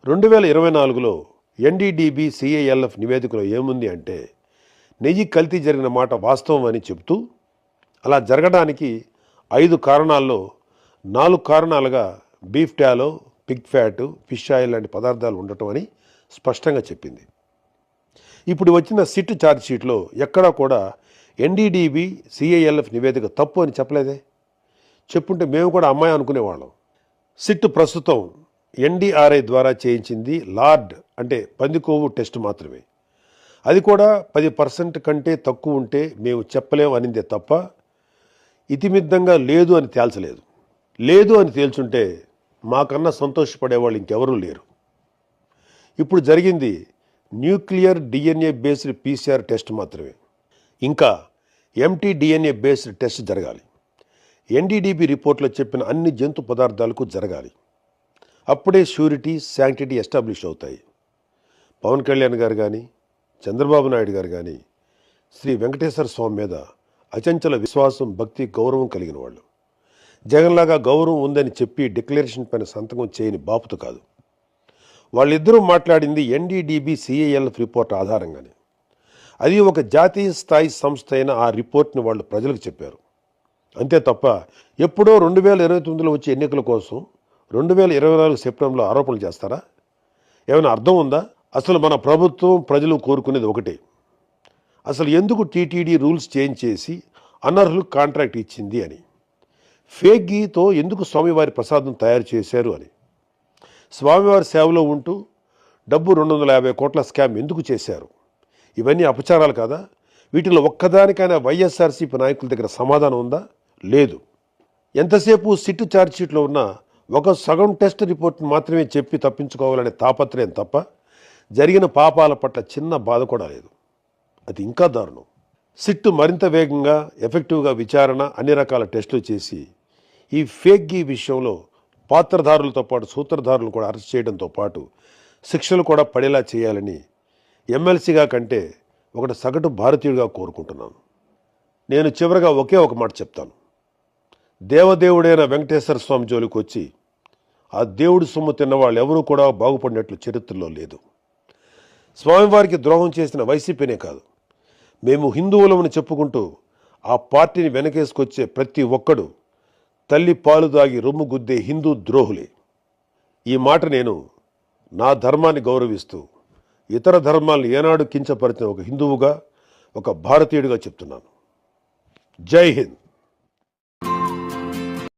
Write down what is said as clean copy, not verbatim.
2024లో NDDB సిఐఎల్ఎఫ్ నివేదికలో ఏముంది అంటే నెయ్యి కల్తీ జరిగిన మాట వాస్తవం అని చెబుతూ అలా జరగడానికి 5 కారణాల్లో 4 కారణాలుగా beef tallow, pig fat, fish oil లాంటి పదార్థాలు ఉండటం అని స్పష్టంగా చెప్పింది. ఇప్పుడు వచ్చిన సిట్ ఛార్జ్ షీట్లో ఎక్కడా కూడా ఎన్డీడీబీ సిఐఎల్ఎఫ్ నివేదిక తప్పు అని చెప్పలేదే. చెప్పుంటే మేము కూడా అమ్మాయి అనుకునేవాళ్ళం. సిట్ ప్రస్తుతం ఎన్డీఆర్ఐ ద్వారా చేయించింది లార్డ్ అంటే పందికొవ్వు టెస్ట్ మాత్రమే. అది కూడా 10% కంటే తక్కువ ఉంటే మేము చెప్పలేము అనిందే తప్ప ఇతిమిద్దంగా లేదు అని తేల్చలేదు. లేదు అని తేల్చుంటే మాకన్నా సంతోషపడేవాళ్ళు ఇంకెవరూ లేరు. ఇప్పుడు జరిగింది nuclear DNA based PCR test మాత్రమే. ఇంకా ఎంటీ డిఎన్ఏ బేస్డ్ టెస్ట్ జరగాలి. ఎన్డీడీబీ రిపోర్ట్లో చెప్పిన అన్ని జంతు పదార్థాలకు జరగాలి. అప్పుడే ష్యూరిటీ, శాంక్టిటీ ఎస్టాబ్లిష్ అవుతాయి. పవన్ కళ్యాణ్ గారు కానీ, చంద్రబాబు నాయుడు గారు కానీ శ్రీ వెంకటేశ్వర స్వామి మీద అచంచల విశ్వాసం, భక్తి, గౌరవం కలిగిన వాళ్ళు. జగన్లాగా గౌరవం ఉందని చెప్పి డిక్లరేషన్ పైన సంతకం చేయని బాపుతు కాదు. వాళ్ళిద్దరూ మాట్లాడింది ఎన్డీడీబీ సిఐఎల్ఎఫ్ రిపోర్ట్ ఆధారంగానే. అది ఒక జాతీయ స్థాయి సంస్థ అయిన ఆ రిపోర్ట్ని వాళ్ళు ప్రజలకు చెప్పారు. అంతే తప్ప ఎప్పుడో 2029లో వచ్చే ఎన్నికల కోసం 2024 సెప్టెంబర్లో ఆరోపణలు చేస్తారా? ఏమైనా అర్థం ఉందా? అసలు మన ప్రభుత్వం, ప్రజలు కోరుకునేది ఒకటే. అసలు ఎందుకు టీటీడీ రూల్స్ చేంజ్ చేసి అనర్హులకు కాంట్రాక్ట్ ఇచ్చింది అని, ఫేక్ గీతో ఎందుకు స్వామివారి ప్రసాదం తయారు చేశారు అని, స్వామివారి సేవలో ఉంటూ డబ్బు 250 కోట్ల స్కామ్ ఎందుకు చేశారు? ఇవన్నీ అపచారాలు కాదా? వీటిలో ఒక్కదానికైనా వైఎస్ఆర్సీపీ నాయకుల దగ్గర సమాధానం ఉందా? లేదు. ఎంతసేపు సిట్ ఛార్జ్ షీట్లో ఉన్న ఒక సగం టెస్ట్ రిపోర్ట్ని మాత్రమే చెప్పి తప్పించుకోవాలనే తాపత్రయం తప్ప జరిగిన పాపాల పట్ల చిన్న బాధ కూడా లేదు. అది ఇంకా దారుణం. సిట్ మరింత వేగంగా, ఎఫెక్టివ్గా విచారణ, అన్ని రకాల టెస్టులు చేసి ఈ ఫేక్ గీ విషయంలో పాత్రధారులతో పాటు సూత్రధారులు కూడా అరెస్ట్ చేయడంతో పాటు శిక్షలు కూడా పడేలా చేయాలని ఎమ్మెల్సీగా కంటే ఒకటి సగటు భారతీయుడిగా కోరుకుంటున్నాను. నేను చివరిగా ఒకే ఒక మాట చెప్తాను. దేవదేవుడైన వెంకటేశ్వర స్వామి జోలికి వచ్చి ఆ దేవుడి సొమ్ము తిన్న వాళ్ళు ఎవరూ కూడా బాగుపడినట్లు చరిత్రలో లేదు. స్వామివారికి ద్రోహం చేసిన వైసీపీనే కాదు, మేము హిందువులమని చెప్పుకుంటూ ఆ పార్టీని వెనకేసుకొచ్చే ప్రతి ఒక్కడు తల్లి పాలు దాగి రొమ్ము గుద్దే హిందూ ద్రోహులే. ఈ మాట నేను నా ధర్మాన్ని గౌరవిస్తూ ఇతర ధర్మాలను ఏనాడు కించపరిచిన ఒక హిందువుగా, ఒక భారతీయుడిగా చెప్తున్నాను. జై హింద్.